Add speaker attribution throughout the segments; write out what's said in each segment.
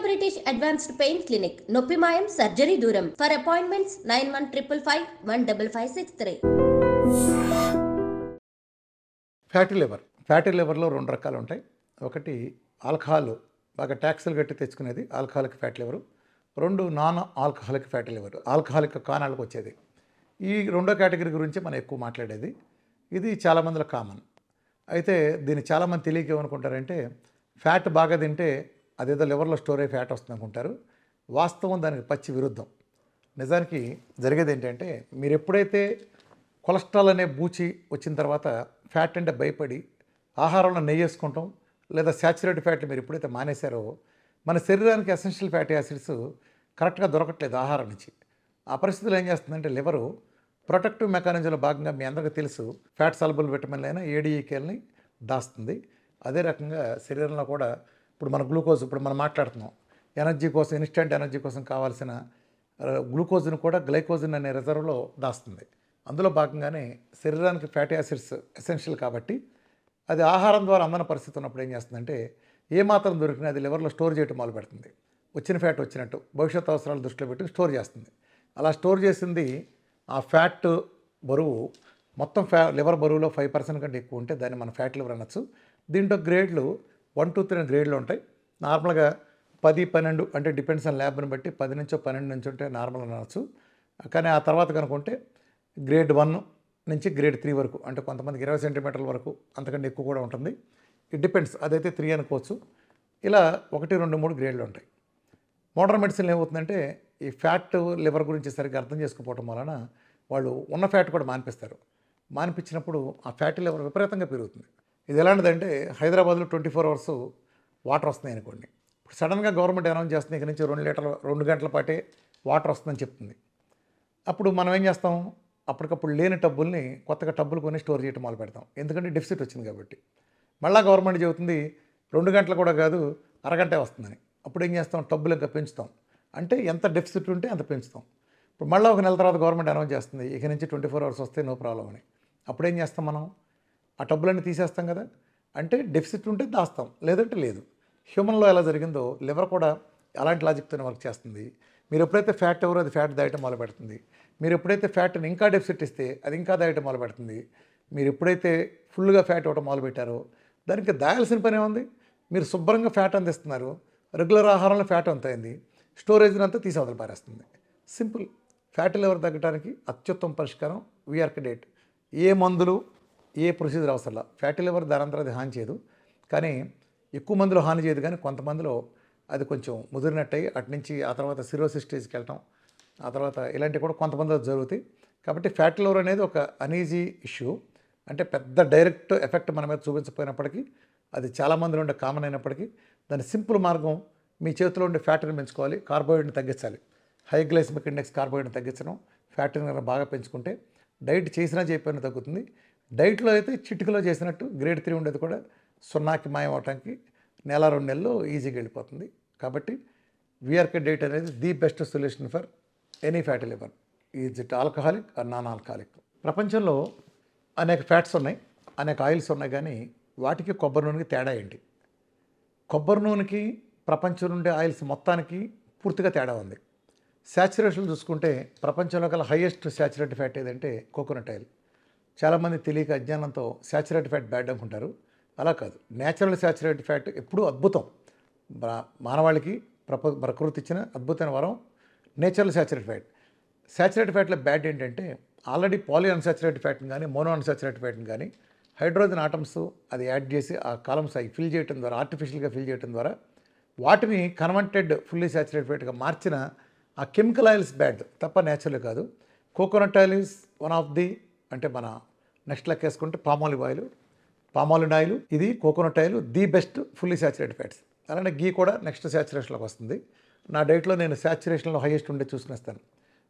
Speaker 1: British advanced pain clinic, నొప్పిమాయం surgery దూరం. For appointments 9155515563.
Speaker 2: Fatty లివర్లో 2 రకాలు ఉంటాయి. ఒకటి ఆల్కహాల్, బాగా ట్యాక్సులు కట్టి తెచ్చుకునేది alcoholic fatty liver. 2 non alcoholic fatty liver, alcoholic కానాళ్ళకి వచ్చేది. ఈ రెండో కేటగిరీ గురించి మనం ఎక్కువ మాట్లాడేది. ఇది చాలామందిలో కామన్. అయితే దీన్ని చాలామంది తెలియక ఏమనుకుంటారంటే ఫ్యాట్ బాగా తింటే అదేదో లివర్లో స్టోర్ అయ్యి ఫ్యాట్ వస్తుంది అనుకుంటారు. వాస్తవం దానికి పచ్చి విరుద్ధం. నిజానికి జరిగేది ఏంటంటే, మీరు ఎప్పుడైతే కొలెస్ట్రాల్ అనే బూచి వచ్చిన తర్వాత ఫ్యాట్ అంటే భయపడి ఆహారంలో నెయ్యి వేసుకుంటాం, లేదా శాచురేటెడ్ ఫ్యాట్లు మీరు ఎప్పుడైతే మానేశారో మన శరీరానికి ఎసెన్షియల్ ఫ్యాటీ యాసిడ్స్ కరెక్ట్గా దొరకట్లేదు ఆహారం నుంచి. ఆ పరిస్థితుల్లో ఏం చేస్తుందంటే లివరు ప్రొటెక్టివ్ మెకానిజంలో భాగంగా మీ అందరికీ తెలుసు ఫ్యాట్ సాల్యుబుల్ విటమిన్లు అయినా ఏడీఈకేల్ని దాస్తుంది. అదే రకంగా శరీరంలో కూడా ఇప్పుడు మన గ్లూకోజ్, ఇప్పుడు మనం మాట్లాడుతున్నాం ఎనర్జీ కోసం, ఇన్స్టెంట్ ఎనర్జీ కోసం కావాల్సిన గ్లూకోజ్ను కూడా గ్లైకోజన్ అనే రిజర్వ్లో దాస్తుంది. అందులో భాగంగానే శరీరానికి ఫ్యాటీ యాసిడ్స్ ఎసెన్షియల్ కాబట్టి అది ఆహారం ద్వారా అందని పరిస్థితి ఉన్నప్పుడు ఏం చేస్తుందంటే ఏ మాత్రం దొరికినా అది లివర్లో స్టోర్ చేయడం మొదలు పెడుతుంది. వచ్చిన ఫ్యాట్ వచ్చినట్టు భవిష్యత్ అవసరాలు దృష్టిలో పెట్టి స్టోర్ చేస్తుంది. అలా స్టోర్ చేసింది ఆ ఫ్యాట్ బరువు మొత్తం లివర్ బరువులో 5% కంటే ఎక్కువ ఉంటే దాన్ని మనం ఫ్యాట్ లివర్ అనొచ్చు. దీంట్లో గ్రేడ్లు 1, 2, 3 గ్రేడ్లు ఉంటాయి. నార్మల్గా 10, 12 అంటే డిపెండ్స్ ఆన్ ల్యాబ్ని బట్టి 10 నుంచో 12 నుంచి ఉంటే నార్మల్ అనవచ్చు. కానీ ఆ తర్వాత కనుకుంటే గ్రేడ్ 1 నుంచి గ్రేడ్ 3 వరకు, అంటే కొంతమందికి 20 సెంటీమీటర్ల వరకు అంతకంటే ఎక్కువ కూడా ఉంటుంది. ఇట్ డిపెండ్స్, అదైతే 3 అనుకోవచ్చు. ఇలా 1, 2, 3 గ్రేడ్లు ఉంటాయి. మోడర్న్ మెడిసిన్లో ఏమవుతుందంటే ఈ ఫ్యాట్ లివర్ గురించి సరిగ్గా అర్థం చేసుకోవడం వలన వాళ్ళు ఉన్న ఫ్యాట్ కూడా మానిపిస్తారు. మానిపించినప్పుడు ఆ ఫ్యాటీ లివర్ విపరీతంగా పెరుగుతుంది. ఇది ఎలాంటిదంటే హైదరాబాద్లో 24 అవర్స్ వాటర్ వస్తున్నాయి అనుకోండి. ఇప్పుడు సడన్గా గవర్నమెంట్ అనౌన్స్ చేస్తుంది ఇక నుంచి 2 గంటల పాటే వాటర్ వస్తుందని చెప్తుంది. అప్పుడు మనం ఏం చేస్తాం, అప్పటికప్పుడు లేని టబ్బుల్ని కొత్తగా టబ్బులు కొని స్టోర్ చేయడం మొదలు పెడతాం. ఎందుకంటే డెఫిసిట్ వచ్చింది కాబట్టి. మళ్ళీ గవర్నమెంట్ చెబుతుంది 2 గంటలు కూడా కాదు, అరగంటే వస్తుందని. అప్పుడు ఏం చేస్తాం, టబ్బులు ఇంకా పెంచుతాం. అంటే ఎంత డెఫిసిట్ ఉంటే అంత పెంచుతాం. ఇప్పుడు మళ్ళీ 1 నెల తర్వాత గవర్నమెంట్ అనౌన్స్ చేస్తుంది ఇక నుంచి 24 అవర్స్ వస్తే నో ప్రాబ్లం అని. అప్పుడు ఏం చేస్తాం, మనం ఆ టబ్బులన్నీ తీసేస్తాం కదా. అంటే డెఫిసిట్ ఉంటే దాస్తాం, లేదంటే లేదు. హ్యూమన్లో ఎలా జరిగిందో లివర్ కూడా అలాంటి లాజిక్తోనే వర్క్ చేస్తుంది. మీరు ఎప్పుడైతే ఫ్యాట్ ఎవరో అది ఫ్యాట్ దాయటం మొదలు పెడుతుంది. మీరు ఎప్పుడైతే ఫ్యాట్ని ఇంకా డెఫిసిట్ ఇస్తే అది ఇంకా దాయటం మొదలు పెడుతుంది. మీరు ఎప్పుడైతే ఫుల్గా ఫ్యాట్ ఇవ్వటం మొదలు పెట్టారో దానికి దాయాల్సిన పని ఏముంది. మీరు శుభ్రంగా ఫ్యాట్ అందిస్తున్నారు, రెగ్యులర్ ఆహారంలో ఫ్యాట్ అంత అయింది, స్టోరేజ్ని అంతా తీసి అవతల పారేస్తుంది. సింపుల్. ఫ్యాటీ లివర్ తగ్గడానికి అత్యుత్తమ పరిష్కారం వీఆర్కే డైట్. ఏ మందులు ఏ ప్రొసీజర్ అవసరం. ఫ్యాటీ లివర్ దానంతరం అది హాని చేయదు, కానీ ఎక్కువ మందిలో హాని చేయదు. కానీ కొంతమందిలో అది కొంచెం ముదిరినట్టయి అటు నుంచి ఆ తర్వాత సిరోసిస్ స్టేజ్కి వెళ్ళటం, ఆ తర్వాత ఇలాంటివి కూడా కొంతమందిలో జరుగుతాయి. కాబట్టి ఫ్యాటీ లివర్ అనేది ఒక అనీజీ ఇష్యూ. అంటే పెద్ద డైరెక్ట్ ఎఫెక్ట్ మన మీద చూపించకపోయినప్పటికీ అది చాలామందిలో ఉండే కామన్ అయినప్పటికీ దాని సింపుల్ మార్గం మీ చేతిలో ఉండే ఫ్యాట్ని పెంచుకోవాలి, కార్బోహైడ్రేట్ని తగ్గించాలి. హై గ్లైసెమిక్ ఇండెక్స్ కార్బోహైడ్రేట్ని తగ్గించడం, ఫ్యాట్ని కనుక బాగా పెంచుకుంటే డైట్ చేసినా చెప్పినా తగ్గుతుంది. డైట్లో అయితే చిటికలో చేసినట్టు గ్రేడ్ 3 ఉండేది కూడా 0కి మాయం అవటానికి 1-2 నెలల్లో ఈజీగా వెళ్ళిపోతుంది. కాబట్టి వీఆర్కే డైట్ అనేది the best solution for any fatty liver, is it alcoholic or non alcoholic. ప్రపంచంలో అనేక ఫ్యాట్స్ ఉన్నాయి, అనేక ఆయిల్స్ ఉన్నాయి, కానీ వాటికి కొబ్బరి నూనెకి తేడా ఏంటి? కొబ్బరి నూనెకి ప్రపంచం నుండి ఆయిల్స్ మొత్తానికి పూర్తిగా తేడా ఉంది. శాచురేషన్ చూసుకుంటే ప్రపంచంలో కల హైయెస్ట్ శాచురేటెడ్ ఫ్యాట్ ఏదంటే కోకోనట్ ఆయిల్. చాలామంది తెలియక అజ్ఞానంతో శాచురేటెడ్ ఫ్యాట్ బ్యాడ్ అనుకుంటారు. అలా కాదు, న్యాచురల్ శాచురేటెడ్ ఫ్యాట్ ఎప్పుడూ అద్భుతం. మానవాళికి ప్రకృతి ఇచ్చిన అద్భుతమైన వరం నేచురల్ శాచురేటెడ్ ఫ్యాట్. శాచురేటెడ్ ఫ్యాట్లో బ్యాడ్ ఏంటంటే ఆల్రెడీ పాలీ అన్సాచురేటెడ్ ఫ్యాట్ని కానీ మోనో అన్సాచురేటెడ్ ఫ్యాట్ని కానీ హైడ్రోజన్ ఆటమ్స్ అది యాడ్ చేసి ఆ కాలమ్స్ అవి ఫిల్ చేయడం ద్వారా, ఆర్టిఫిషియల్గా ఫిల్ చేయడం ద్వారా వాటిని కన్వర్టెడ్ ఫుల్లీ శాచురేటెడ్ ఫ్యాట్గా మార్చిన ఆ కెమికల్ ఆయిల్స్ బ్యాడ్ తప్ప న్యాచురల్ కాదు. Coconut oil is one of the, అంటే మన నెక్స్ట్ లెక్కేసుకుంటే పామ్ ఆలివ్ ఆయిల్, ఇది coconut oil the best fully saturated fats. అలానే గీ కూడా నెక్స్ట్ శాచురేషన్లోకి వస్తుంది. నా డైట్లో నేను శాచురేషన్లో హైయెస్ట్ ఉండే చూసుకునేస్తాను.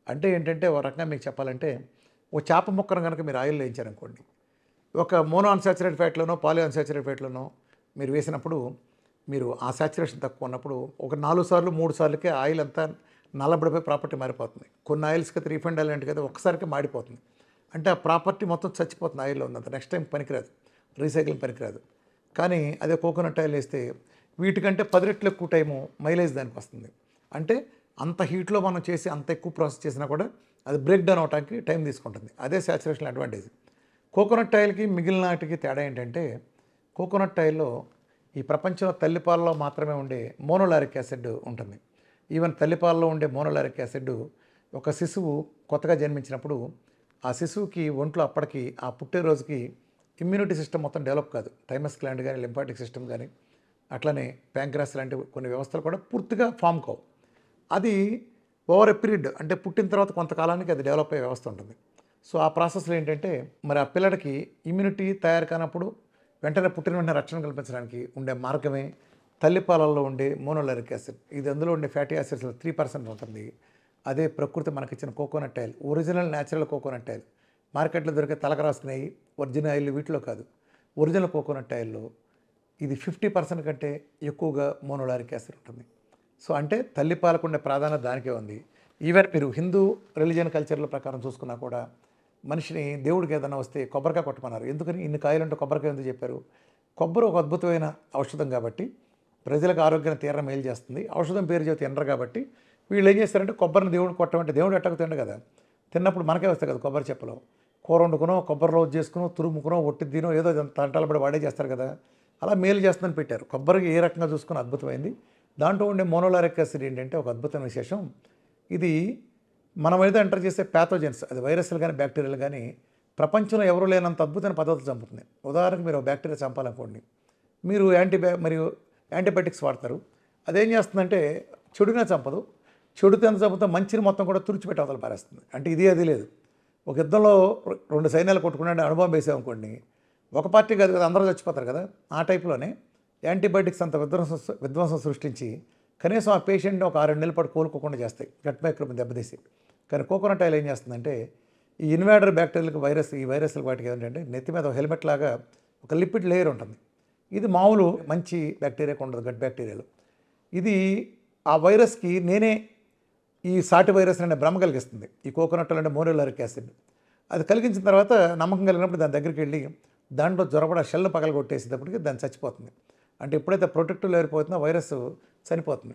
Speaker 2: అంటే ఏంటంటే ఒక రకంగా మీకు చెప్పాలంటే ఒక చేప ముక్కను కనుక మీరు ఆయిల్లో వేయించారనుకోండి, ఒక మోనో అన్సాచురేటెడ్ ఫ్యాట్లోనో పాలీ అన్సాచురేటెడ్ ఫ్యాట్లోనో మీరు వేసినప్పుడు మీరు ఆ శాచురేషన్ తక్కువ ఉన్నప్పుడు ఒక 4 సార్లు 3 సార్లకే ఆయిల్ అంతా నల్లబడిపోయి ప్రాపర్టీ మారిపోతుంది. కొన్ని ఆయిల్స్కి రీఫండ్ ఆయిల్ అంటే కదా ఒక్కసారికి మాడిపోతుంది. అంటే ఆ ప్రాపర్టీ మొత్తం చచ్చిపోతుంది ఆయిల్లో ఉన్నంత, నెక్స్ట్ టైం పనికిరాదు, రీసైక్లింగ్ పనికిరాదు. కానీ అదే కోకోనట్ ఆయిల్ వేస్తే వీటికంటే 10 రెట్లు ఎక్కువ టైము మైలేజ్ దానికి వస్తుంది. అంటే అంత హీట్లో మనం చేసి అంత ఎక్కువ ప్రాసెస్ చేసినా కూడా అది బ్రేక్ డౌన్ అవడానికి టైం తీసుకుంటుంది. అదే సాచురేషన్ అడ్వాంటేజ్. కోకోనట్ ఆయిల్కి మిగిలిన వాటికి తేడా ఏంటంటే కోకోనట్ ఆయిల్లో ఈ ప్రపంచంలో తల్లిపాలలో మాత్రమే ఉండే మోనోలారిక్ యాసిడ్ ఉంటుంది. ఈవెన్ తల్లిపాలలో ఉండే మోనోలారిక్ యాసిడ్ ఒక శిశువు కొత్తగా జన్మించినప్పుడు ఆ శిశువుకి ఒంట్లో అప్పటికి ఆ పుట్టే రోజుకి ఇమ్యూనిటీ సిస్టమ్ మొత్తం డెవలప్ కాదు. థైమస్ గ్లాండ్ కానీ లింఫాటిక్ సిస్టమ్ కానీ అట్లనే ప్యాంక్రాస్ లాంటి కొన్ని వ్యవస్థలు కూడా పూర్తిగా ఫామ్ కావు. అది ఓవర్ ఎ పీరియడ్ అంటే పుట్టిన తర్వాత కొంతకాలానికి అది డెవలప్ అయ్యే వ్యవస్థ ఉంటుంది. సో ఆ ప్రాసెస్లో ఏంటంటే మరి ఆ పిల్లడికి ఇమ్యూనిటీ తయారు కానప్పుడు వెంటనే పుట్టిన వెంటనే రక్షణ కల్పించడానికి ఉండే మార్గమే తల్లిపాలల్లో ఉండే మోనోలారిక్ యాసిడ్. ఇది అందులో ఉండే ఫ్యాటీ యాసిడ్స్లో 3% ఉంటుంది. అదే ప్రకృతి మనకిచ్చిన coconut oil, original natural coconut oil. మార్కెట్లో దొరికే తలకు రాసుకునేవి ఒరిజినల్ ఆయిల్ వీటిలో కాదు. ఒరిజినల్ కోకోనట్ ఆయిల్లో ఇది 50% కంటే ఎక్కువగా మోనోలారిక్ యాసిడ్ ఉంటుంది. సో అంటే తల్లిపాలకు ఉండే ప్రాధాన్యత దానికే ఉంది. ఈవెన్ మీరు హిందూ రిలీజియన్ కల్చర్ల ప్రకారం చూసుకున్నా కూడా మనిషిని దేవుడికి ఏదైనా వస్తే కొబ్బరికాయ కొట్టమన్నారు. ఎందుకని ఇన్ని కాయలు అంటే కొబ్బరికాయ ఎందుకు చెప్పారు? కొబ్బరి ఒక అద్భుతమైన ఔషధం కాబట్టి, ప్రజలకు ఆరోగ్యాన్ని తీవ్ర మేలు చేస్తుంది. ఔషధం పేరు చెబితే ఎనరు కాబట్టి వీళ్ళు ఏం చేస్తారంటే కొబ్బరిని దేవుడికి కొట్టమంటే దేవుడు ఎట్టకు తిండు కదా, తిన్నప్పుడు మనకే వస్తాయి కదా కొబ్బరి చెప్పలో. కూర వండుకునో కొబ్బరి రోజు చేసుకునో తురుముకునో ఒట్టిద్దినో ఏదో తంటాలు పడి వాడే చేస్తారు కదా, అలా మేలు చేస్తుందని పెట్టారు. కొబ్బరికి ఏ రకంగా చూసుకుని అద్భుతమైంది. దాంట్లో ఉండే మోనోలారిక్ యాసిడ్ ఏంటంటే ఒక అద్భుతమైన విశేషం. ఇది మనం ఏదో ఎంటర్ చేసే ప్యాథోజన్స్, అది వైరస్లు కానీ బ్యాక్టీరియాలు కానీ ప్రపంచంలో ఎవరు లేనంత అద్భుతమైన పద్ధతులు చంపుతుంది. ఉదాహరణకు మీరు బ్యాక్టీరియా చంపాలనుకోండి, మీరు మరియు యాంటీబయాటిక్స్ వాడతారు. అదేం చేస్తుందంటే చెడునే చంపదు, చెడుతో ఎంత చంపుతో మంచిని మొత్తం కూడా తుడిచిపెట్టి అవతల పారేస్తుంది. అంటే ఇది అది లేదు. ఒక యుద్ధంలో 2 సైన్యాలు కొట్టుకునే అనుభవం వేసామనుకోండి, ఒక పార్టీ కాదు కదా అందరూ చచ్చిపోతారు కదా. ఆ టైప్లోనే యాంటీబయాటిక్స్ అంత విధ్వంసం సృష్టించి కనీసం ఆ పేషెంట్ని ఒక 6 నెలల పాటు కోలుకోకుండా చేస్తాయి, గట్ మైక్రోబ్ దెబ్బతీసి. కానీ కోకోనట్ ఆయిల్ ఏం చేస్తుందంటే ఈ ఇన్వాడర్ బ్యాక్టీరియాలకు ఈ వైరస్లకు వాటికి ఏంటంటే నెత్తి మీద ఒక హెల్మెట్ లాగా ఒక లిపిడ్ లేయర్ ఉంటుంది. ఇది మామూలు మంచి బ్యాక్టీరియాకు ఉండదు, గట్ బ్యాక్టీరియాలు. ఇది ఆ వైరస్కి నేనే ఈ సాటి వైరస్ అనే భ్రమ కలిగిస్తుంది. ఈ కోకోనట్ అంటే మోనోలారిక్ యాసిడ్ అది కలిగించిన తర్వాత నమ్మకం కలిగినప్పుడు దాని దగ్గరికి వెళ్ళి దాంట్లో జ్వరపడ షెల్ పగలగొట్టేసేటప్పటికి దాన్ని చచ్చిపోతుంది. అంటే ఎప్పుడైతే ప్రొటెక్టివ్ లేయర్ పోతుందో వైరస్ చనిపోతుంది.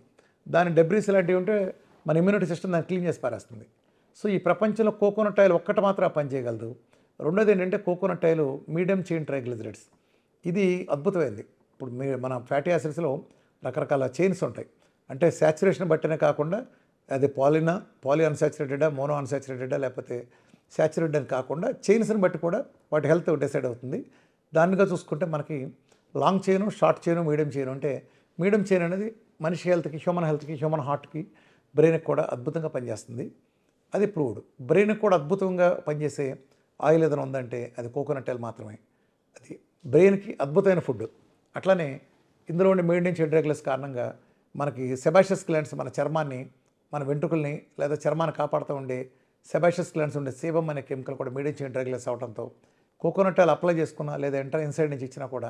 Speaker 2: దాని డెబ్రీస్ లాంటివి ఉంటే మన ఇమ్యూనిటీ సిస్టమ్ దాన్ని క్లీన్ చేసి పారేస్తుంది. సో ఈ ప్రపంచంలో కోకోనట్ ఆయిల్ ఒక్కటి మాత్రం పనిచేయగలదు. రెండోది ఏంటంటే coconut oil medium chain triglycerides, ఇది అద్భుతమైంది. ఇప్పుడు మన ఫ్యాటీ యాసిడ్స్లో రకరకాల చైన్స్ ఉంటాయి. అంటే శాచురేషన్ బట్టినే కాకుండా అది పాలీ అన్సాచురేటెడా, మోనో అన్సాచురేటెడా, లేకపోతే శాచురేటెడ్ అని కాకుండా చైన్స్ని బట్టి కూడా వాటి హెల్త్ డిసైడ్ అవుతుంది. దానిగా చూసుకుంటే మనకి long chain, short chain, medium chain. అంటే మీడియం చైన్ అనేది మనిషి హెల్త్కి, హ్యూమన్ హార్ట్కి, బ్రెయిన్కి కూడా అద్భుతంగా పనిచేస్తుంది. అది ప్రూవ్డ్. బ్రెయిన్కి కూడా అద్భుతంగా పనిచేసే ఆయిల్ ఏదైనా ఉందంటే అది కోకోనట్ ఆయిల్ మాత్రమే. అది బ్రెయిన్కి అద్భుతమైన ఫుడ్. అట్లానే ఇందులో ఉండే మెయింటైన్ రెగ్యులర్స్ కారణంగా మనకి సెబాషియస్ గ్లాండ్స్ మన చర్మాన్ని, మన వెంట్రుకల్ని లేదా చర్మాన్ని కాపాడుతూ ఉండే సెబాషియస్ గ్లాండ్స్ ఉండే సేబమ్ అనే కెమికల్ కూడా మెయింటైన్ రెగ్యులర్స్ అవడంతో కోకోనట్ ఆయిల్ అప్లై చేసుకున్నా లేదా ఇన్సైడ్ నుంచి ఇచ్చినా కూడా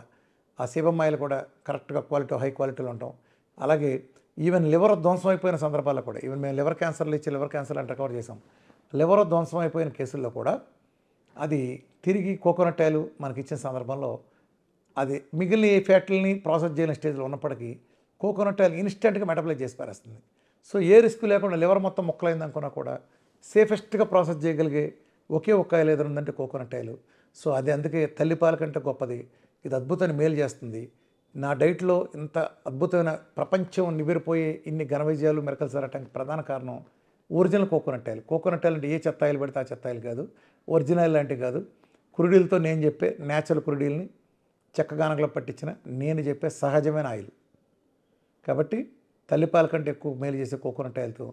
Speaker 2: ఆ సేబమ్ ఆయిల్ కూడా కరెక్ట్గా హై క్వాలిటీలో ఉంటాం. అలాగే ఈవెన్ లివర్ ధ్వంసం అయిపోయిన సందర్భాల్లో కూడా, ఈవెన్ మేము లివర్ క్యాన్సర్లు ఇచ్చి లివర్ క్యాన్సర్ అని రికవర్ చేసాం. లివర్ ధ్వంసం అయిపోయిన కేసుల్లో కూడా అది తిరిగి కోకోనట్ ఆయిల్ మనకి ఇచ్చిన సందర్భంలో అది మిగిలిన ఏ ఫ్యాట్లని ప్రాసెస్ చేయని స్టేజ్లో ఉన్నప్పటికీ కోకోనట్ ఆయిల్ ఇన్స్టెంట్గా మెటబలైజ్ చేసి పారేస్తుంది. సో ఏ రిస్క్ లేకుండా లివర్ మొత్తం మొక్కలైంది అనుకున్నా కూడా సేఫెస్ట్గా ప్రాసెస్ చేయగలిగే ఒకే ఒక్క ఆయిల్ ఏదైనా ఉందంటే కోకోనట్ ఆయిల్. సో అది అందుకే తల్లిపాల కంటే గొప్పది. ఇది అద్భుతాన్ని మేలు చేస్తుంది. నా డైట్లో ఇంత అద్భుతమైన ప్రపంచం నివ్వెరపోయే ఇన్ని ఘన విజయాలు మెరకలు జరగటానికి ప్రధాన కారణం original coconut oil. Coconut oil అంటే ఏ చెత్త ఆయిల్ పడితే ఆ చెత్త ఆయిల్ కాదు, ఒరిజినల్ లాంటివి కాదు. కురుడీలతో నేను చెప్పే న్యాచురల్ కురుడీల్ని చెక్కగానకలో పట్టించిన నేను చెప్పే సహజమైన ఆయిల్. కాబట్టి తల్లిపాల కంటే ఎక్కువ మేలు చేసే కోకోనట్ ఆయిల్తో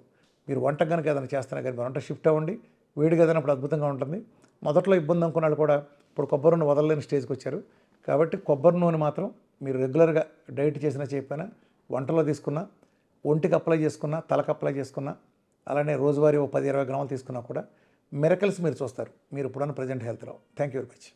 Speaker 2: మీరు వంట కనుక ఏదైనా చేస్తున్నా కానీ వంట షిఫ్ట్ అవ్వండి. వేడిగా ఏదైనప్పుడు అద్భుతంగా ఉంటుంది. మొదట్లో ఇబ్బంది అనుకున్న వాళ్ళు కూడా ఇప్పుడు కొబ్బరి నూనె వదలలేని స్టేజ్కి వచ్చారు. కాబట్టి కొబ్బరి నూనె మాత్రం మీరు రెగ్యులర్గా డైట్ చేసినా చేయకపోయినా వంటలో తీసుకున్నా, ఒంటికి అప్లై చేసుకున్నా, తలకు అప్లై చేసుకున్నా, అలానే రోజువారీ 10-20 గ్రాములు తీసుకున్నా కూడా మిరకల్స్ మీరు చూస్తారు మీరు ఇప్పుడున్న ప్రజెంట్ హెల్త్లో. Thank you very much.